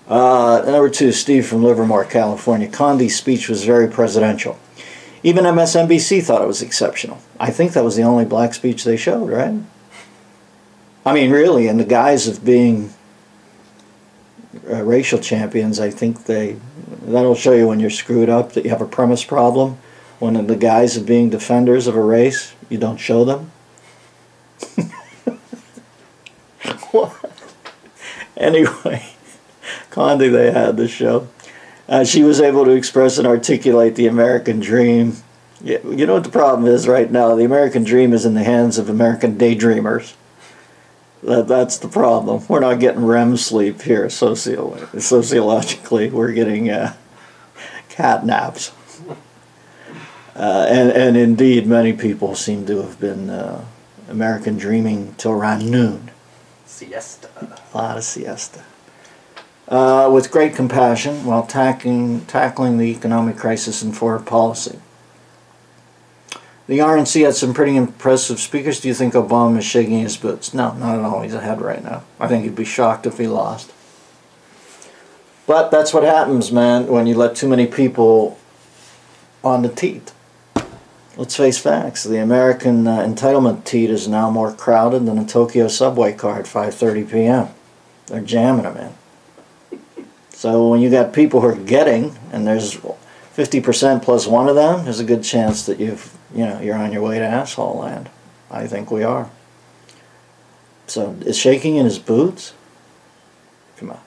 Number 2, Steve from Livermore, California. Condi's speech was very presidential. Even MSNBC thought it was exceptional. I think that was the only black speech they showed, right? I mean, really, in the guise of being racial champions, I think that'll show you when you're screwed up, that you have a premise problem. When in the guise of being defenders of a race, you don't show them. Anyway, Condi, they had the show. She was able to express and articulate the American dream. You know what the problem is right now? The American dream is in the hands of American daydreamers. That's the problem. We're not getting REM sleep here sociologically. We're getting cat naps. And indeed, many people seem to have been American dreaming till around noon. Siesta. A lot of siesta. With great compassion while tackling the economic crisis and foreign policy. The RNC had some pretty impressive speakers. Do you think Obama is shaking his boots? No, not at all. He's ahead right now. I think he'd be shocked if he lost. But that's what happens, man, when you let too many people on the teat. Let's face facts. The American entitlement teat is now more crowded than a Tokyo subway car at 5:30 p.m. They're jamming them in. So when you got people who are getting, and there's 50% plus one of them, there's a good chance that you're on your way to asshole land. I think we are. So is shaking in his boots? Come on.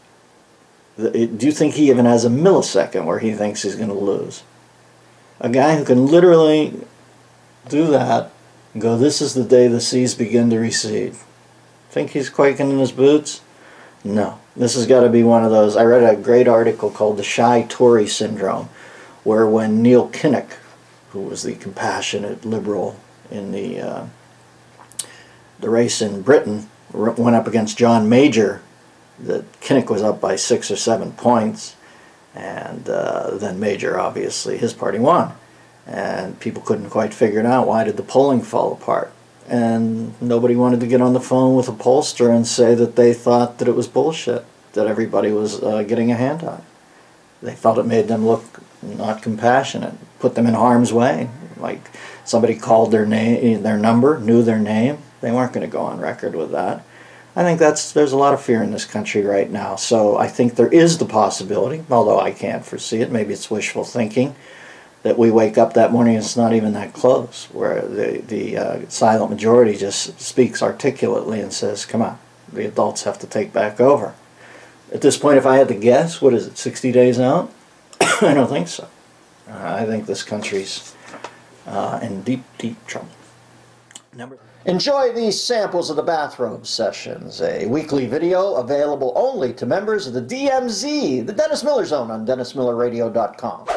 Do you think he even has a millisecond where he thinks he's going to lose? A guy who can literally do that and go, this is the day the seas begin to recede. Think he's quaking in his boots? No. This has got to be one of those. I read a great article called The Shy Tory Syndrome, where when Neil Kinnock, who was the compassionate liberal in the race in Britain, went up against John Major, that Kinnock was up by 6 or 7 points, and then Major, obviously, his party won. And people couldn't quite figure it out. Why did the polling fall apart? And nobody wanted to get on the phone with a pollster and say that they thought that it was bullshit, that everybody was getting a hand on. They felt it made them look not compassionate, put them in harm's way. Like somebody called their name, their number, knew their name. They weren't going to go on record with that. I think there's a lot of fear in this country right now. So I think there is the possibility, although I can't foresee it, maybe it's wishful thinking, that we wake up that morning and it's not even that close, where the silent majority just speaks articulately and says, come on, the adults have to take back over. At this point, if I had to guess, what is it, 60 days out? I don't think so. I think this country's in deep, deep trouble. Enjoy these samples of the Bathrobe Sessions, a weekly video available only to members of the DMZ, the Dennis Miller Zone, on DennisMillerRadio.com.